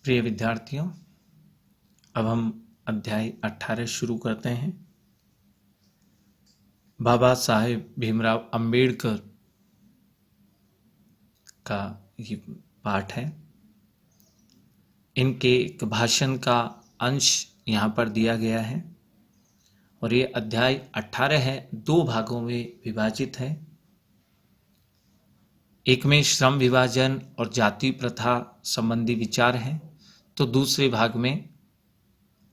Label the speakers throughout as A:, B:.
A: प्रिय विद्यार्थियों, अब हम अध्याय 18 शुरू करते हैं। बाबा साहेब भीमराव अंबेडकर का ये पाठ है। इनके एक भाषण का अंश यहाँ पर दिया गया है और ये अध्याय 18 है, 2 भागों में विभाजित है। एक में श्रम विभाजन और जाति प्रथा संबंधी विचार है, तो दूसरे भाग में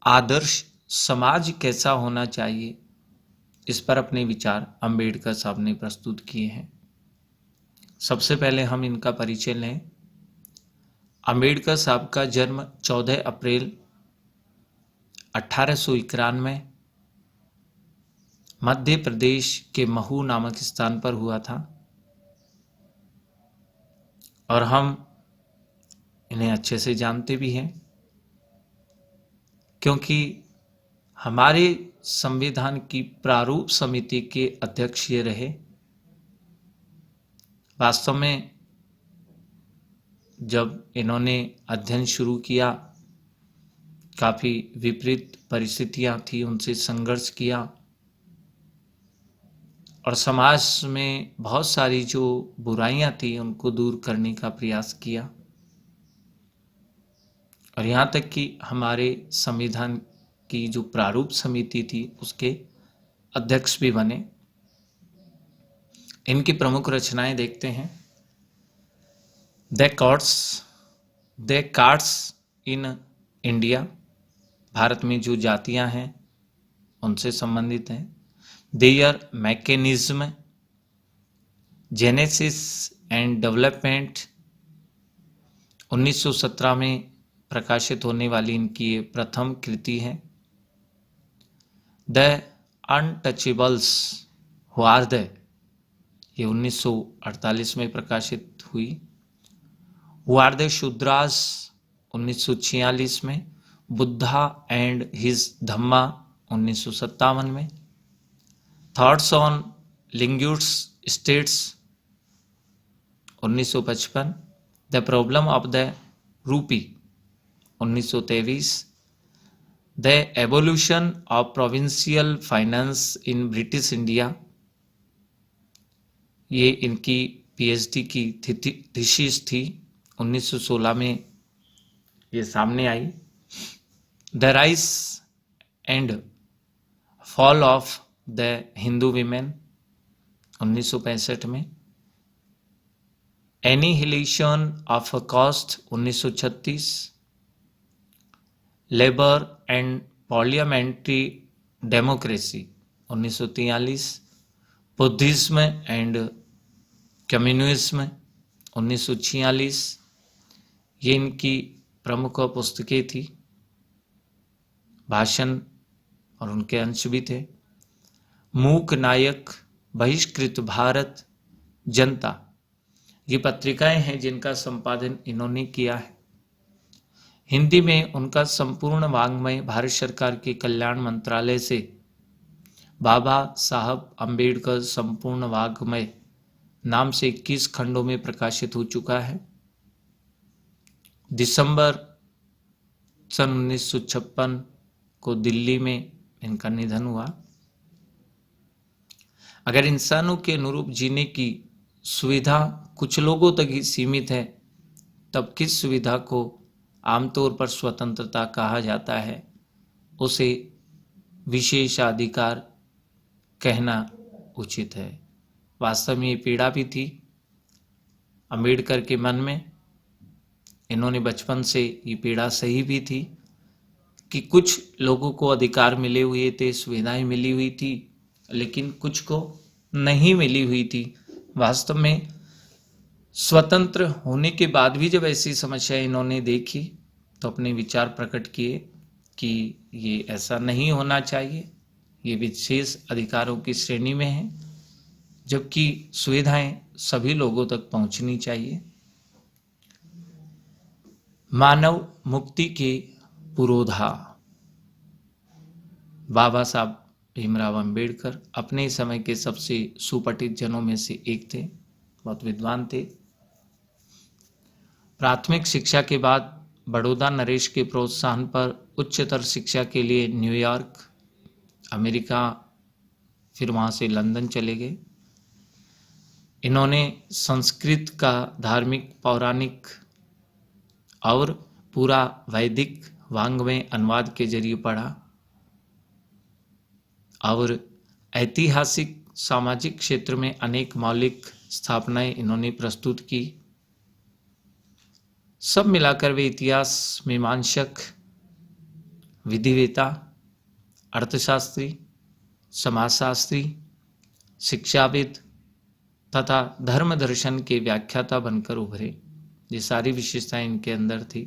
A: आदर्श समाज कैसा होना चाहिए, इस पर अपने विचार अंबेडकर साहब ने प्रस्तुत किए हैं। सबसे पहले हम इनका परिचय लें। अंबेडकर साहब का जन्म 14 अप्रैल 1891 मध्य प्रदेश के महू नामक स्थान पर हुआ था और हम इन्हें अच्छे से जानते भी हैं, क्योंकि हमारे संविधान की प्रारूप समिति के अध्यक्ष ये रहे। वास्तव में जब इन्होंने अध्ययन शुरू किया, काफ़ी विपरीत परिस्थितियां थी, उनसे संघर्ष किया और समाज में बहुत सारी जो बुराइयां थी उनको दूर करने का प्रयास किया और यहाँ तक कि हमारे संविधान की जो प्रारूप समिति थी उसके अध्यक्ष भी बने। इनकी प्रमुख रचनाएं देखते हैं। The castes in India, Bharat में जो जातियां हैं उनसे संबंधित है। There mechanism, genesis and development, 1917 में प्रकाशित होने वाली इनकी ये प्रथम कृति है। The untouchables who are the, ये 1948 में प्रकाशित हुई। हु आर द शूद्रास 1946 में। बुद्धा एंड हिज धम्मा 1957 में। Thoughts on linguistics states 1955। The problem of the rupee 1923। The evolution of provincial finance in British India, ये इनकी पीएचडी की थीसिस थी, 1916 में ये सामने आई। The rise and fall of the Hindu women 1965 में। Annihilation of a caste 1936। Labour and parliamentary democracy 1943। Buddhism and communism 1946, ये इनकी प्रमुख पुस्तकें थी। भाषण और उनके अंश भी थे। मूक नायक, बहिष्कृत भारत, जनता, ये पत्रिकाएं हैं जिनका संपादन इन्होंने किया है। हिंदी में उनका संपूर्ण वाङ्मय भारत सरकार के कल्याण मंत्रालय से बाबा साहब अंबेडकर संपूर्ण वाङ्मय नाम से 21 खंडों में प्रकाशित हो चुका है। दिसंबर सन 1956 को दिल्ली में इनका निधन हुआ। अगर इंसानों के अनुरूप जीने की सुविधा कुछ लोगों तक ही सीमित है, तब किस सुविधा को आमतौर पर स्वतंत्रता कहा जाता है, उसे विशेषाधिकार कहना उचित है। वास्तव में ये पीड़ा भी थी अंबेडकर के मन में। इन्होंने बचपन से ये पीड़ा सही भी थी कि कुछ लोगों को अधिकार मिले हुए थे, सुविधाएं मिली हुई थी, लेकिन कुछ को नहीं मिली हुई थी। वास्तव में स्वतंत्र होने के बाद भी जब ऐसी समस्या इन्होंने देखी तो अपने विचार प्रकट किए कि ये ऐसा नहीं होना चाहिए, ये विशेष अधिकारों की श्रेणी में है, जबकि सुविधाएं सभी लोगों तक पहुंचनी चाहिए। मानव मुक्ति के पुरोधा बाबा साहब भीमराव अंबेडकर अपने समय के सबसे सुपठित जनों में से एक थे, बहुत विद्वान थे। प्राथमिक शिक्षा के बाद बड़ौदा नरेश के प्रोत्साहन पर उच्चतर शिक्षा के लिए न्यूयॉर्क, अमेरिका, फिर वहाँ से लंदन चले गए। इन्होंने संस्कृत का धार्मिक, पौराणिक और पूरा वैदिक वाङ्मय अनुवाद के जरिए पढ़ा और ऐतिहासिक, सामाजिक क्षेत्र में अनेक मौलिक स्थापनाएं इन्होंने प्रस्तुत की। सब मिलाकर वे इतिहास मीमांसक, विधिवेता, अर्थशास्त्री, समाजशास्त्री, शिक्षाविद तथा धर्म दर्शन के व्याख्याता बनकर उभरे। ये सारी विशेषताएं इनके अंदर थी।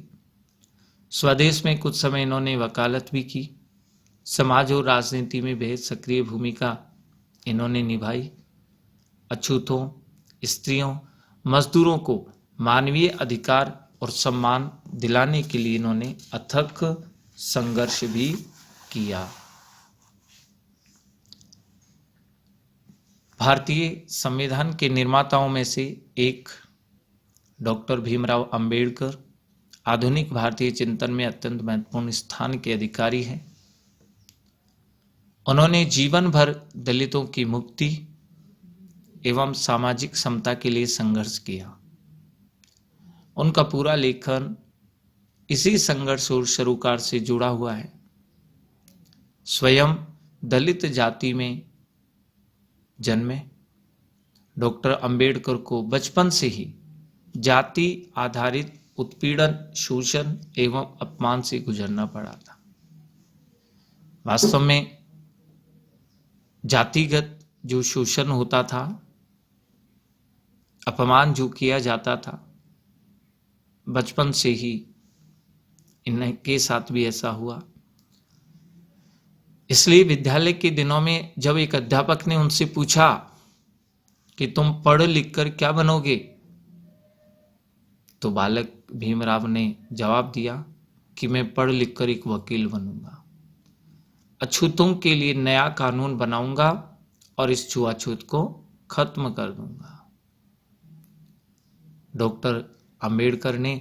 A: स्वदेश में कुछ समय इन्होंने वकालत भी की। समाज और राजनीति में बेहद सक्रिय भूमिका इन्होंने निभाई। अछूतों, स्त्रियों, मजदूरों को मानवीय अधिकार और सम्मान दिलाने के लिए इन्होंने अथक संघर्ष भी किया। भारतीय संविधान के निर्माताओं में से एक डॉक्टर भीमराव अंबेडकर आधुनिक भारतीय चिंतन में अत्यंत महत्वपूर्ण स्थान के अधिकारी हैं। उन्होंने जीवन भर दलितों की मुक्ति एवं सामाजिक समता के लिए संघर्ष किया। उनका पूरा लेखन इसी संघर्ष और सरोकार से जुड़ा हुआ है। स्वयं दलित जाति में जन्मे डॉक्टर अंबेडकर को बचपन से ही जाति आधारित उत्पीड़न, शोषण एवं अपमान से गुजरना पड़ा था। वास्तव में जातिगत जो शोषण होता था, अपमान जो किया जाता था, बचपन से ही इनके साथ भी ऐसा हुआ। इसलिए विद्यालय के दिनों में जब एक अध्यापक ने उनसे पूछा कि तुम पढ़ लिख कर क्या बनोगे, तो बालक भीमराव ने जवाब दिया कि मैं पढ़ लिख कर एक वकील बनूंगा, अछूतों के लिए नया कानून बनाऊंगा और इस छुआछूत को खत्म कर दूंगा। डॉक्टर अंबेडकर ने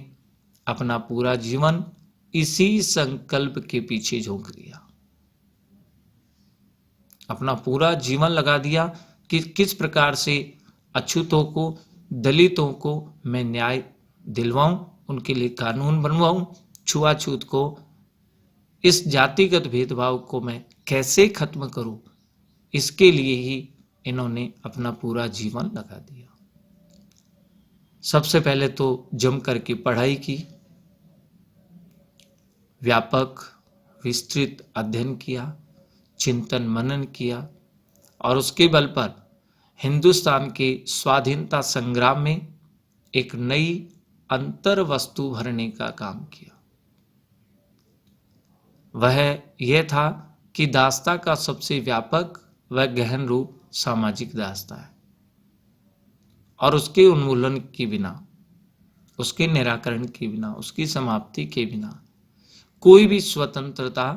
A: अपना पूरा जीवन इसी संकल्प के पीछे झोंक दिया, अपना पूरा जीवन लगा दिया कि किस प्रकार से अछूतों को, दलितों को मैं न्याय दिलवाऊं, उनके लिए कानून बनवाऊं, छुआछूत को, इस जातिगत भेदभाव को मैं कैसे खत्म करूं, इसके लिए ही इन्होंने अपना पूरा जीवन लगा दिया। सबसे पहले तो जम करके पढ़ाई की, व्यापक विस्तृत अध्ययन किया, चिंतन मनन किया और उसके बल पर हिंदुस्तान के स्वाधीनता संग्राम में एक नई अंतर वस्तु भरने का काम किया। वह यह था कि दास्ता का सबसे व्यापक व गहन रूप सामाजिक दास्ता है और उसके उन्मूलन के बिना, उसके निराकरण के बिना, उसकी समाप्ति के बिना कोई भी स्वतंत्रता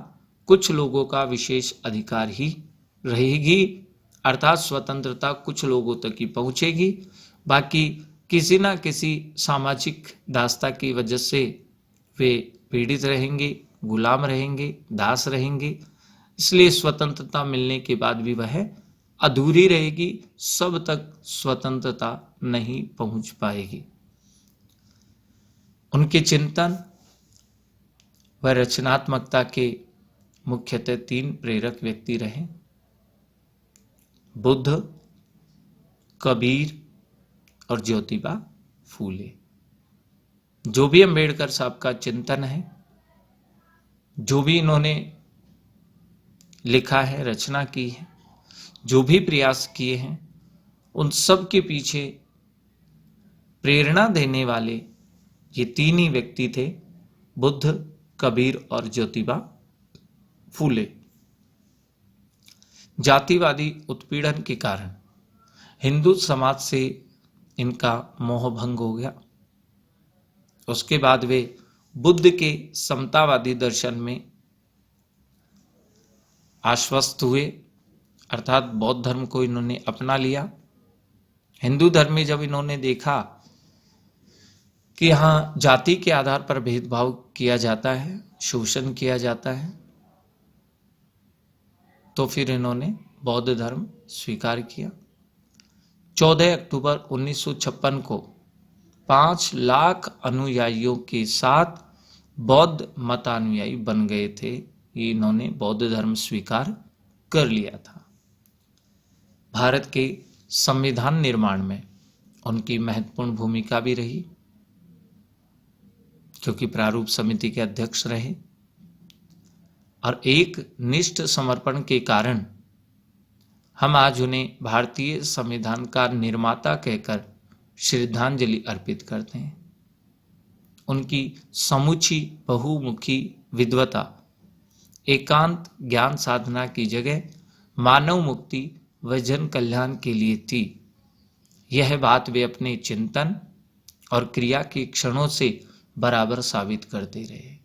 A: कुछ लोगों का विशेष अधिकार ही रहेगी, अर्थात स्वतंत्रता कुछ लोगों तक ही पहुंचेगी, बाकी किसी ना किसी सामाजिक दास्ता की वजह से वे पीड़ित रहेंगे, गुलाम रहेंगे, दास रहेंगे। इसलिए स्वतंत्रता मिलने के बाद भी वह अधूरी रहेगी, सब तक स्वतंत्रता नहीं पहुंच पाएगी। उनके चिंतन व रचनात्मकता के मुख्यतः 3 प्रेरक व्यक्ति रहे: बुद्ध, कबीर और ज्योतिबा फूले। जो भी अंबेडकर साहब का चिंतन है, जो भी इन्होंने लिखा है, रचना की है, जो भी प्रयास किए हैं, उन सब के पीछे प्रेरणा देने वाले ये 3 ही व्यक्ति थे: बुद्ध, कबीर और ज्योतिबा फूले। जातिवादी उत्पीड़न के कारण हिंदू समाज से इनका मोह भंग हो गया। उसके बाद वे बुद्ध के समतावादी दर्शन में आश्वस्त हुए, अर्थात बौद्ध धर्म को इन्होंने अपना लिया। हिंदू धर्म में जब इन्होंने देखा कि यहाँ जाति के आधार पर भेदभाव किया जाता है, शोषण किया जाता है, तो फिर इन्होंने बौद्ध धर्म स्वीकार किया। 14 अक्टूबर 1956 को 5 लाख अनुयायियों के साथ बौद्ध मतानुयायी बन गए थे। ये इन्होंने बौद्ध धर्म स्वीकार कर लिया था। भारत के संविधान निर्माण में उनकी महत्वपूर्ण भूमिका भी रही, क्योंकि प्रारूप समिति के अध्यक्ष रहे और एक निष्ठ समर्पण के कारण हम आज उन्हें भारतीय संविधान का निर्माता कहकर श्रद्धांजलि अर्पित करते हैं। उनकी समूची बहुमुखी विद्वता एकांत ज्ञान साधना की जगह मानव मुक्ति व जन कल्याण के लिए थी। यह बात वे अपने चिंतन और क्रिया के क्षणों से बराबर साबित करते रहे।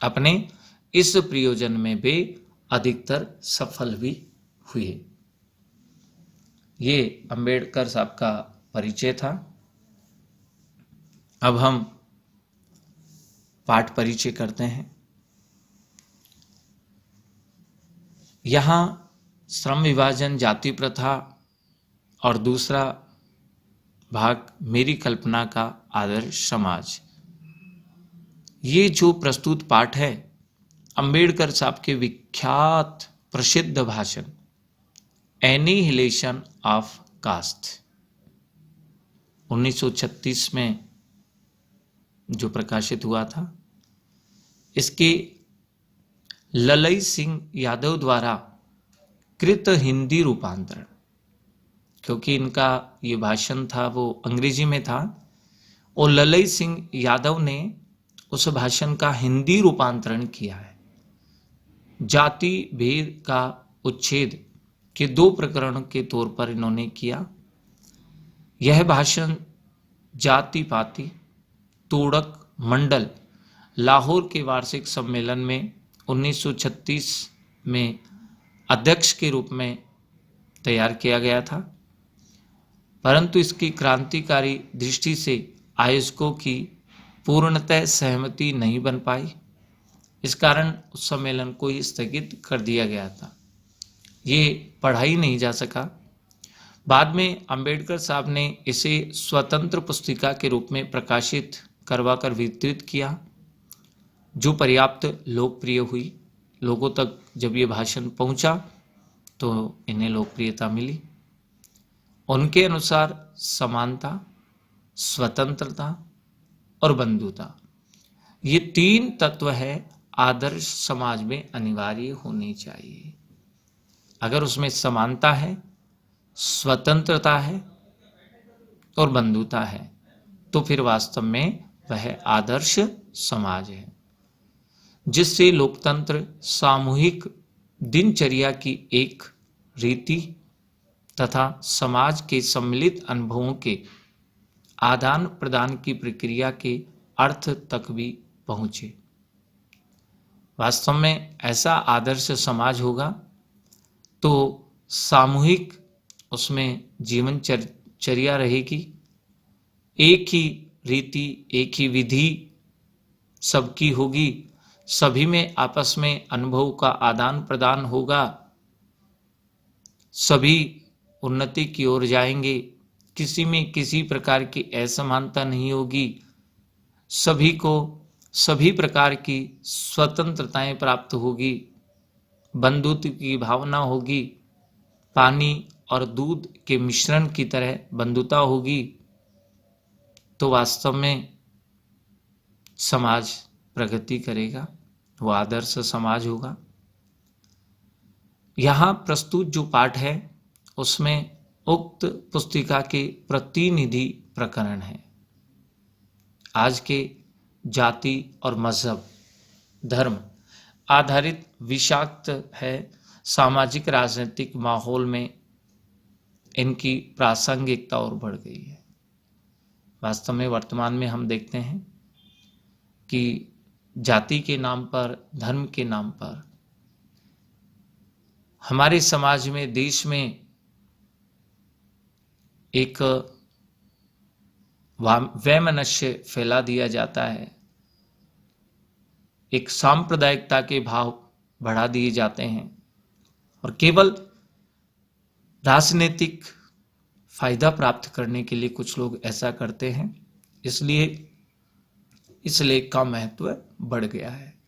A: अपने इस प्रयोजन में वे अधिकतर सफल भी हुए। ये अंबेडकर साहब का परिचय था। अब हम पाठ परिचय करते हैं। यहाँ श्रम विभाजन, जाति प्रथा और दूसरा भाग मेरी कल्पना का आदर्श समाज। ये जो प्रस्तुत पाठ है अंबेडकर साहब के विख्यात प्रसिद्ध भाषण एनिहिलेशन ऑफ कास्ट 1936 में जो प्रकाशित हुआ था, इसके ललई सिंह यादव द्वारा कृत हिंदी रूपांतरण, क्योंकि इनका ये भाषण था वो अंग्रेजी में था और ललई सिंह यादव ने उस भाषण का हिंदी रूपांतरण किया है। जाति भेद का उच्छेद के 2 प्रकरण के तौर पर इन्होंने किया। यह भाषण जाति पाति तोड़क मंडल लाहौर के वार्षिक सम्मेलन में 1936 में अध्यक्ष के रूप में तैयार किया गया था, परंतु इसकी क्रांतिकारी दृष्टि से आयोजकों की पूर्णतः सहमति नहीं बन पाई। इस कारण उस सम्मेलन को ही स्थगित कर दिया गया था। ये पढ़ा ही नहीं जा सका। बाद में अंबेडकर साहब ने इसे स्वतंत्र पुस्तिका के रूप में प्रकाशित करवाकर वितरित किया, जो पर्याप्त लोकप्रिय हुई। लोगों तक जब ये भाषण पहुंचा तो इन्हें लोकप्रियता मिली। उनके अनुसार समानता, स्वतंत्रता और बंधुता, ये 3 तत्व है आदर्श समाज में अनिवार्य होनी चाहिए। अगर उसमें समानता है, स्वतंत्रता है और बंधुता है, तो फिर वास्तव में वह आदर्श समाज है, जिससे लोकतंत्र सामूहिक दिनचर्या की एक रीति तथा समाज के सम्मिलित अनुभवों के आदान प्रदान की प्रक्रिया के अर्थ तक भी पहुंचे। वास्तव में ऐसा आदर्श समाज होगा तो सामूहिक उसमें जीवन चर्या रहेगी, एक ही रीति, एक ही विधि सबकी होगी, सभी में आपस में अनुभव का आदान प्रदान होगा, सभी उन्नति की ओर जाएंगे, किसी में किसी प्रकार की असमानता नहीं होगी, सभी को सभी प्रकार की स्वतंत्रताएं प्राप्त होगी, बंधुत्व की भावना होगी, पानी और दूध के मिश्रण की तरह बंधुता होगी, तो वास्तव में समाज प्रगति करेगा, वो आदर्श समाज होगा। यहाँ प्रस्तुत जो पाठ है उसमें उक्त पुस्तिका के प्रतिनिधि प्रकरण है। आज के जाति और मजहब धर्म आधारित विषाक्त है सामाजिक राजनीतिक माहौल में इनकी प्रासंगिकता और बढ़ गई है। वास्तव में वर्तमान में हम देखते हैं कि जाति के नाम पर, धर्म के नाम पर हमारे समाज में, देश में एक वैमनस्य फैला दिया जाता है, एक सांप्रदायिकता के भाव बढ़ा दिए जाते हैं और केवल राजनीतिक फायदा प्राप्त करने के लिए कुछ लोग ऐसा करते हैं। इसलिए इस लेख का महत्व बढ़ गया है।